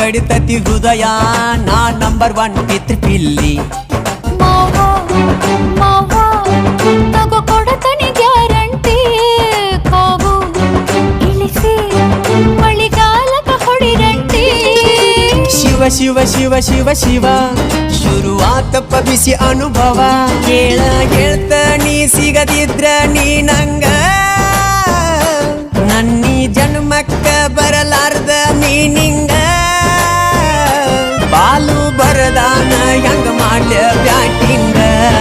ಬಡಿತತಿ ಹೃದಯ ನಾ ನಂಬರ್ 1 ಪಿತೃ ಪಿಲ್ಲಿ ಮಾವ ಮಾವ ತಗೋ ಕೊಡತನಿ ಗ್ಯಾರಂಟಿ ಕಾವು ಇಳಿಸಿ ಮಳಿಗಾಲಕ ಹೊಡಿರಂಟಿ ಶಿವ ಶಿವ ಶಿವ ಶಿವ ಶಿವ ಶುರುವಾತಪ್ಪ ಬಿಸಿ ಅನುಭವ ಕೇಳ ಗೆಳ್ತ ನೀ ಸಿಗದಿದ್ರ ನೀ ನಂಗ ನನ್ನೀ ಜನ್ಮಕ್ಕ ಬರಲಾರ್ದ ಮೀನಿಂಗ ಬಾಲು ಬರದಾನ ಹೆಂಗ ಮಾಡ್ಲ ಬ್ಯಾಟಿ